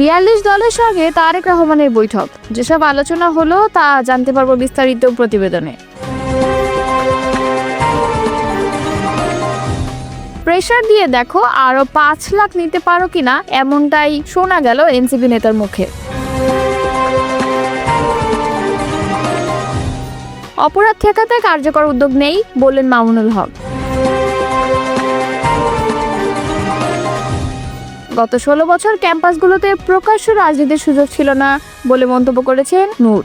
৪২ দলের সঙ্গে তারেক রহমানের বৈঠক, যেসব আলোচনা হলো তা জানতে পারবো বিস্তারিত প্রতিবেদনে। প্রেশার দিয়ে দেখো আরো ৫ লাখ নিতে পারো কিনা, এমনটাই শোনা গেল এনসিপি নেতার মুখে। অপরাধ ঠেকাতে কার্যকর উদ্যোগ নেই বললেন মামুনুল হক। গত ১৬ বছর ক্যাম্পাসগুলোতে প্রকাশ্য রাজনীতির সুযোগ ছিল না বলে মন্তব্য করেছেন নূর।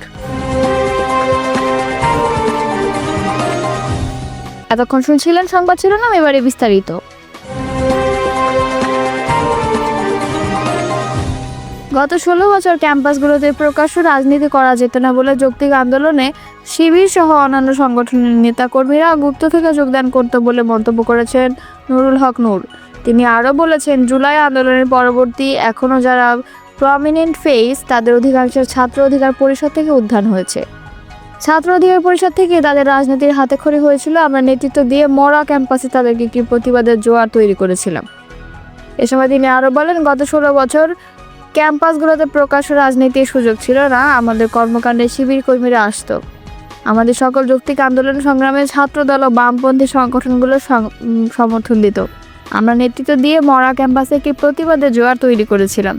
এতক্ষণ শুনছিলেন সংবাদ শিরোনাম, এবারে বিস্তারিত। গত ১৬ বছর ক্যাম্পাসগুলোতে প্রকাশ্য রাজনীতি করা যেত না বলে যৌক্তিক আন্দোলনে শিবির সহ অন্যান্য সংগঠনের নেতাকর্মীরা গুপ্ত থেকে যোগদান করত বলে মন্তব্য করেছেন নুরুল হক নূর। তিনি আরও বলেছেন, জুলাই আন্দোলনের পরবর্তী এখনও যারা প্রমিনেন্ট ফেস তাদের অধিকাংশের ছাত্র অধিকার পরিষদ থেকে উত্থান হয়েছে। ছাত্র অধিকার পরিষদ থেকে তাদের রাজনীতির হাতেখড়ি হয়েছিল। আমরা নেতৃত্ব দিয়ে মরা ক্যাম্পাসে তাদেরকে একটি প্রতিবাদের জোয়ার তৈরি করেছিলাম। এ সময় তিনি আরও বলেন, গত ১৬ বছর ক্যাম্পাসগুলোতে প্রকাশ্য রাজনীতির সুযোগ ছিল না। আমাদের কর্মকাণ্ডে শিবির কর্মীরা আসত। আমাদের সকল যৌক্তিক আন্দোলন সংগ্রামে ছাত্রদল ও বামপন্থী সংগঠনগুলো সমর্থন দিত। আমরা নেতৃত্ব দিয়ে মরা ক্যাম্পাসে একটি প্রতিবাদের জোয়ার তৈরি করেছিলাম।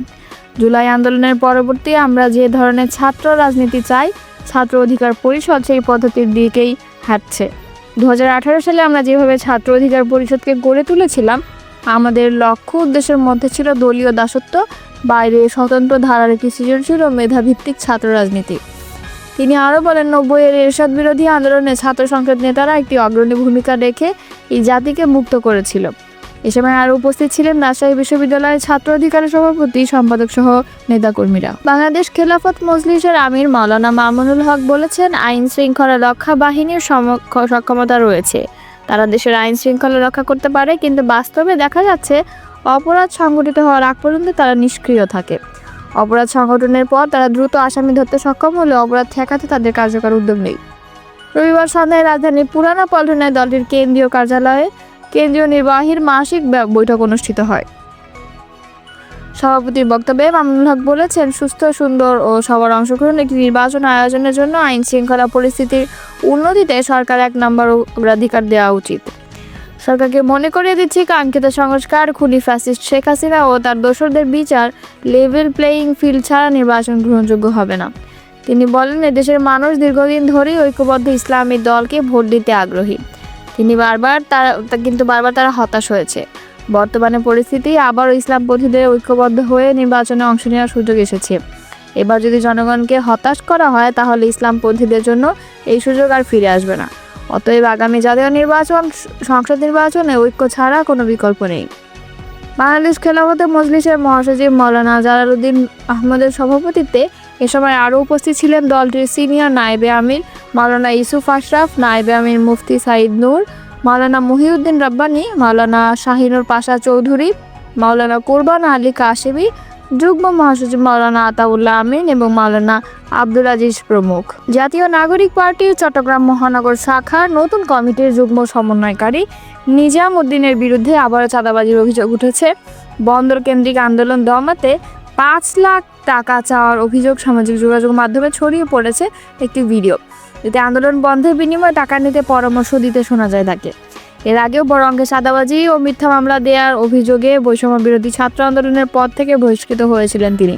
জুলাই আন্দোলনের পরবর্তী আমরা যে ধরনের ছাত্র রাজনীতি চাই, ছাত্র অধিকার পরিষদ সেই পদ্ধতির দিকেই হাঁটছে। ২০১৮ সালে আমরা যেভাবে ছাত্র অধিকার পরিষদকে গড়ে তুলেছিলাম, আমাদের লক্ষ্য উদ্দেশ্যের মধ্যে ছিল দলীয় দাসত্ব, বাইরে স্বতন্ত্র ধারার একটি সৃজনশীল ও মেধাভিত্তিক ছাত্র রাজনীতি। তিনি আরও বলেন, ৯০-এর এরশাদ বিরোধী আন্দোলনে ছাত্র সংসদ নেতারা একটি অগ্রণী ভূমিকা রেখে এই জাতিকে মুক্ত করেছিল। এ সময় আরও উপস্থিত ছিলেন রাজশাহী বিশ্ববিদ্যালয়ের ছাত্র অধিকারের সভাপতি, সম্পাদক সহ নেতাকর্মীরা। বাংলাদেশ খেলাফত মজলিসের আমির মাওলানা মামুনুল হক বলেছেন, আইন শৃঙ্খলা রক্ষা বাহিনীর সক্ষমতা রয়েছে, তারা দেশের আইন শৃঙ্খলা রক্ষা করতে পারে, কিন্তু বাস্তবে দেখা যাচ্ছে অপরাধ সংগঠিত হওয়ার আগ পর্যন্ত তারা নিষ্ক্রিয় থাকে। অপরাধ সংগঠনের পর তারা দ্রুত আসামি ধরতে সক্ষম হলে অপরাধ ঠেকাতে তাদের কার্যকর উদ্যোগ নেই। রবিবার সন্ধ্যায় রাজধানীর পুরানা পল্টনায় দলটির কেন্দ্রীয় কার্যালয়ে কেন্দ্রীয় নির্বাহীর মাসিক বৈঠক অনুষ্ঠিত হয়। সভাপতির বক্তব্যে মামুনুল হক বলেছেন, সুস্থ, সুন্দর ও সবার অংশগ্রহণ একটি নির্বাচন আয়োজনের জন্য আইন শৃঙ্খলা পরিস্থিতির উন্নতিতে সরকার ১ নম্বর অগ্রাধিকার দেওয়া উচিত। সরকারকে মনে করিয়ে দিচ্ছি, কাঙ্ক্ষিত সংস্কার, খুনি ফ্যাসিস্ট শেখ হাসিনা ও তার দোসরদের বিচার, লেভেল প্লেয়িং ফিল্ড ছাড়া নির্বাচন গ্রহণযোগ্য হবে না। তিনি বলেন, এদেশের মানুষ দীর্ঘদিন ধরেই ঐক্যবদ্ধ ইসলামী দলকে ভোট দিতে আগ্রহী। কিন্তু বারবার তারা হতাশ হয়েছে। বর্তমানে পরিস্থিতি আবারও ইসলামপন্থীদের ঐক্যবদ্ধ হয়ে নির্বাচনে অংশ নেওয়ার সুযোগ এসেছে। এবার যদি জনগণকে হতাশ করা হয়, তাহলে ইসলামপন্থীদের জন্য এই সুযোগ আর ফিরে আসবে না। অতএব আগামী জাতীয় নির্বাচন, সংসদ নির্বাচনে ঐক্য ছাড়া কোনো বিকল্প নেই। বাংলাদেশ খেলাফত মজলিসের মহাসচিব মাওলানা জালালউদ্দিন আহমদের সভাপতিত্বে এ সময় আরও উপস্থিত ছিলেন দলটির সিনিয়র নায়েবে আমির মাওলানা ইউসুফ আশরাফ, নায়েবে আমির মুফতি সাইদ নূর, মাওলানা মহিউদ্দিন রব্বানী, মাওলানা শাহিনুর পাশা চৌধুরী, মাওলানা কুরবান আলী কাশেমি, যুগ্ম মহাসচিব মাওলানা আতাউল্লাহ আমিন এবং মাওলানা আব্দুল আজিজ প্রমুখ। জাতীয় নাগরিক পার্টির চট্টগ্রাম মহানগর শাখার নতুন কমিটির যুগ্ম সমন্বয়কারী নিজাম উদ্দিনের বিরুদ্ধে আবারও চাঁদাবাজির অভিযোগ উঠেছে। বন্দর কেন্দ্রিক আন্দোলন দমাতে ৫ লাখ টাকা চাওয়ার অভিযোগ সামাজিক যোগাযোগ মাধ্যমে ছড়িয়ে পড়েছে একটি ভিডিও, এতে আন্দোলন বন্ধের বিনিময়ে টাকা নিতে পরামর্শ দিতে শোনা যায় তাকে। এর আগেও বড় অঙ্কের চাঁদাবাজি ও মিথ্যা মামলা দেওয়ার অভিযোগে বৈষম্য বিরোধী ছাত্র আন্দোলনের পদ থেকে বহিষ্কৃত হয়েছিলেন তিনি।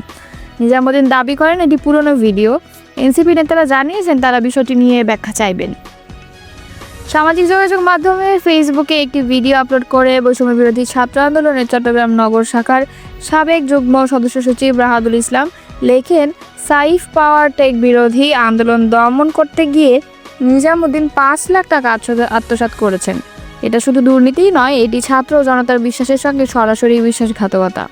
নিজামুদ্দিন দাবি করেন, এটি পুরনো ভিডিও। এনসিপি নেতারা জানিয়েছেন তারা বিষয়টি নিয়ে ব্যাখ্যা চাইবেন। সামাজিক যোগাযোগ মাধ্যমে ফেসবুকে একটি ভিডিও আপলোড করে বৈষম্য বিরোধী ছাত্র আন্দোলনের চট্টগ্রাম নগর শাখার সাবেক যুগ্ম সদস্য সচিব রাহাদুল ইসলাম লেখেন, সাইফ পাওয়ার টেক বিরোধী আন্দোলন দমন করতে গিয়ে নিজামুদ্দিন ৫ লাখ টাকা আত্মসাৎ করেছেন। এটা শুধু দুর্নীতিই নয়, এটি ছাত্র জনতার বিশ্বাসের সঙ্গে সরাসরি বিশ্বাসঘাতকতা।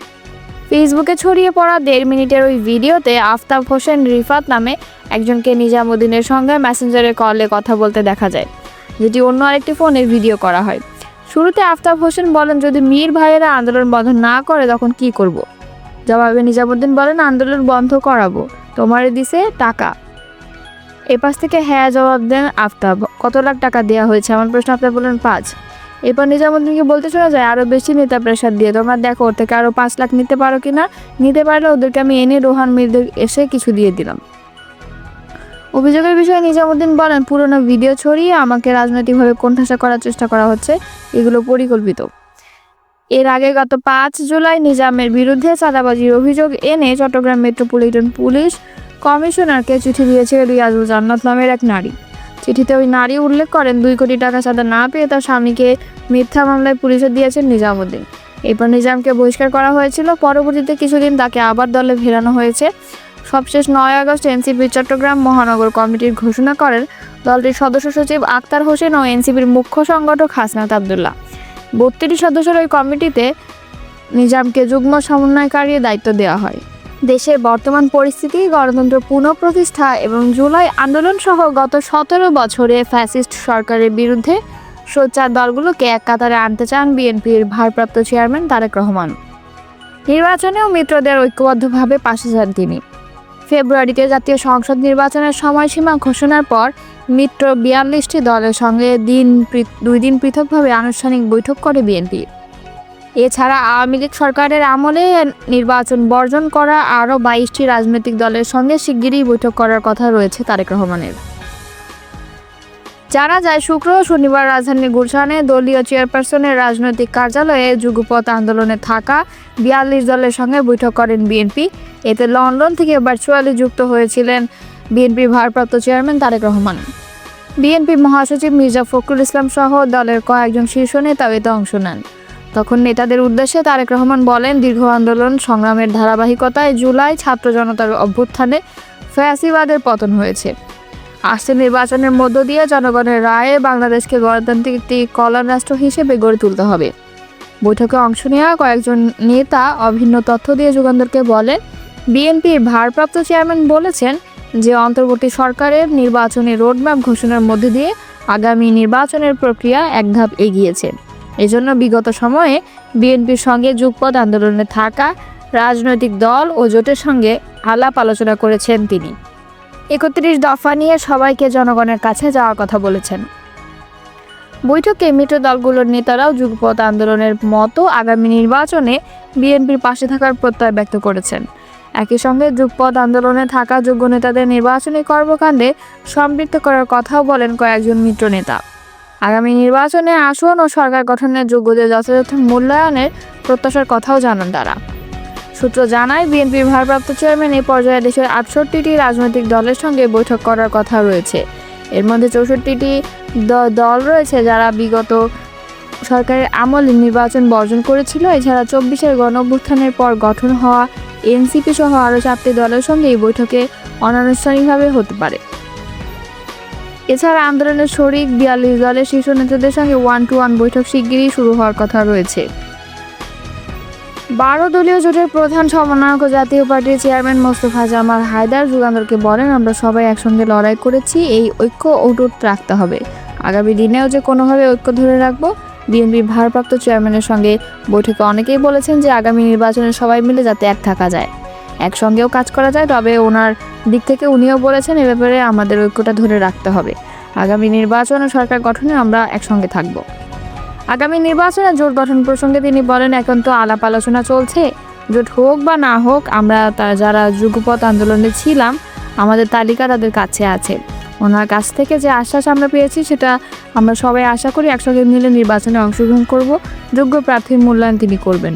ফেসবুকে ছড়িয়ে পড়া ১.৫ মিনিটের ওই ভিডিওতে আফতাব হোসেন রিফাত নামে একজনকে নিজামুদ্দিনের সঙ্গে মেসেঞ্জারে কলে কথা বলতে দেখা যায়, যেটি অন্য আরেকটি ফোনে ভিডিও করা হয়। শুরুতে আফতাব হোসেন বলেন, যদি মীর ভাইয়েরা আন্দোলন বন্ধ না করে তখন কি করব? জবাবে নিজামুদ্দিন বলেন, আন্দোলন বন্ধ করাবো, তোমারে দিছে টাকা। এপাশ থেকে হ্যাঁ জবাব দেন আফতাব, কত লাখ টাকা দেওয়া হয়েছে? আমার প্রশ্ন। আফতাব বলেন ৫। এরপর নিজামুদ্দিনকে বলতে শোনা যায়, আরও বেশি নেতা প্রেশার দিয়ে তোমরা দেখো ওর থেকে আরও 5 লাখ নিতে পারো কিনা, নিতে পারলে ওদেরকে আমি এনে রোহান মির্দের এসে কিছু দিয়ে দিলাম। অভিযোগের বিষয়ে নিজামুদ্দিন বলেন, পুরনো ভিডিও ছড়িয়ে আমাকে রাজনৈতিকভাবে কোণঠাসা করার চেষ্টা করা হচ্ছে, এগুলো পরিকল্পিত। এর আগে গত 5 জুলাই নিজামের বিরুদ্ধে চাঁদাবাজির অভিযোগ এনে চট্টগ্রাম মেট্রোপলিটন পুলিশ কমিশনারকে চিঠি দিয়েছে রিয়াজুল জান্নাত নামের এক নারী। চিঠিতে ওই নারী উল্লেখ করেন 2 কোটি টাকা চাঁদা না পেয়ে তার স্বামীকে মিথ্যা মামলায় পুলিশে দিয়েছেন নিজামুদ্দিন। এরপর নিজামকে বহিষ্কার করা হয়েছিল, পরবর্তীতে কিছুদিন তাকে আবার দলে ফেরানো হয়েছে। সবশেষ 9 আগস্ট এনসিপির চট্টগ্রাম মহানগর কমিটির ঘোষণা করেন দলটির সদস্য সচিব আক্তার হোসেন ও এনসিপির মুখ্য সংগঠক হাসনাত আবদুল্লাহ। 32 সদস্যের ওই কমিটিতে নিজামকে যুগ্ম সমন্বয়কারীর দায়িত্ব দেওয়া হয়। দেশের বর্তমান পরিস্থিতি, গণতন্ত্র পুনঃপ্রতিষ্ঠা এবং জুলাই আন্দোলন সহ গত 17 বছরে ফ্যাসিস্ট সরকারের বিরুদ্ধে সোচ্চার দলগুলোকে এক কাতারে আনতে চান বিএনপির ভারপ্রাপ্ত চেয়ারম্যান তারেক রহমান। নির্বাচনেও মিত্রদের ঐক্যবদ্ধভাবে পাশে যান তিনি। ফেব্রুয়ারিতে জাতীয় সংসদ নির্বাচনের সময়সীমা ঘোষণার পর মিত্র 42টি দলের সঙ্গে 2 দিন পৃথকভাবে আনুষ্ঠানিক বৈঠক করে বিএনপি। এছাড়া আওয়ামী লীগ সরকারের আমলে নির্বাচন বর্জন করা আরও 22টি রাজনৈতিক দলের সঙ্গে শিগগিরই বৈঠক করার কথা রয়েছে তারেক রহমানের। জানা যায়, শুক্র ও শনিবার রাজধানীর গুলশানে দলীয় চেয়ারপারসনের রাজনৈতিক কার্যালয়ে যুগপৎ আন্দোলনে থাকা 42 দলের সঙ্গে বৈঠক করেন বিএনপি। এতে লন্ডন থেকে ভার্চুয়ালি যুক্ত হয়েছিলেন বিএনপির ভারপ্রাপ্ত চেয়ারম্যান তারেক রহমান। বিএনপি মহাসচিব মির্জা ফখরুল ইসলাম সহ দলের কয়েকজন শীর্ষ নেতাও এতে অংশ নেন। তখন নেতাদের উদ্দেশ্যে তারেক রহমান বলেন, দীর্ঘ আন্দোলন সংগ্রামের ধারাবাহিকতায় জুলাই ছাত্র জনতার অভ্যুত্থানে ফ্যাসিবাদের পতন হয়েছে। আসছে নির্বাচনের মধ্য দিয়ে জনগণের রায়ে বাংলাদেশকে গণতান্ত্রিক একটি কল্যাণ রাষ্ট্র হিসেবে গড়ে তুলতে হবে। বৈঠকে অংশ নেওয়া কয়েকজন নেতা অভিন্ন তথ্য দিয়ে যুগান্তরকে বলেন, বিএনপির ভারপ্রাপ্ত চেয়ারম্যান বলেছেন যে অন্তর্বর্তী সরকারের নির্বাচনী রোডম্যাপ ঘোষণার মধ্য দিয়ে আগামী নির্বাচনের প্রক্রিয়া এক ধাপ এগিয়েছে। এজন্য বিগত সময়ে বিএনপির সঙ্গে যুগপৎ আন্দোলনে থাকা রাজনৈতিক দল ও জোটের সঙ্গে আলাপ আলোচনা করেছেন তিনি। 31 দফা নিয়ে সবাইকে জনগণের কাছে যাওয়ার কথা বলেছেন। বৈঠকে মিত্র দলগুলোর নেতারাও যুগপৎ আন্দোলনের মতো আগামী নির্বাচনে বিএনপির পাশে থাকার প্রত্যয় ব্যক্ত করেছেন। একই সঙ্গে যুগপৎ আন্দোলনে থাকা যোগ্য নেতাদের নির্বাচনী কর্মকাণ্ডে সম্পৃক্ত করার কথাও বলেন কয়েকজন মিত্র নেতা। আগামী নির্বাচনে আসন ও সরকার গঠনের যোগ্যদের যথাযথ মূল্যায়নের প্রত্যাশার কথাও জানান তারা। সূত্র জানায়, বিএনপির ভারপ্রাপ্ত চেয়ারম্যান এই পর্যায়ে দেশের 68টি রাজনৈতিক দলের সঙ্গে বৈঠক করার কথা রয়েছে। এর মধ্যে 64টি দল রয়েছে যারা বিগত সরকারের আমলে নির্বাচন বর্জন করেছিল। এছাড়া 24-এর গণঅভ্যুত্থানের পর গঠন হওয়া এনসিপি সহ আরও 4টি দলের সঙ্গে এই বৈঠকে অনানুষ্ঠানিকভাবে হতে পারে। এছাড়া আন্দোলনের শরিক 42 দলের শীর্ষ নেতাদের সঙ্গে 1-to-1 বৈঠক শিগগিরই শুরু হওয়ার কথা রয়েছে। 12 দলীয় জোটের প্রধান সমন্বয়ক ও জাতীয় পার্টির চেয়ারম্যান মোস্তফা জামাল হায়দার যুগান্তরকে বলেন, আমরা সবাই একসঙ্গে লড়াই করেছি, এই ঐক্য অটুট রাখতে হবে। আগামী দিনেও যে কোনোভাবে ঐক্য ধরে রাখবো। বিএনপির ভারপ্রাপ্ত চেয়ারম্যানের সঙ্গে বৈঠকে অনেকেই বলেছেন যে আগামী নির্বাচনে সবাই মিলে যাতে এক থাকা যায়, একসঙ্গেও কাজ করা যায়। তবে ওনার দিক থেকে উনিও বলেছেন এ ব্যাপারে আমাদের ঐক্যটা ধরে রাখতে হবে। আগামী নির্বাচন ও সরকার গঠনে আমরা একসঙ্গে থাকব। আগামী নির্বাচনে জোট গঠন প্রসঙ্গে তিনি বলেন, এখন তো আলাপ আলোচনা চলছে, জোট হোক বা না হোক আমরা যারা যুগপৎ আন্দোলনে ছিলাম আমাদের তালিকা তাদের কাছে আছে। ওনার কাছ থেকে যে আশ্বাস আমরা পেয়েছি সেটা আমরা সবাই আশা করি একসঙ্গে মিলে নির্বাচনে অংশগ্রহণ করব। যোগ্য প্রার্থীর মূল্যায়ন তিনি করবেন।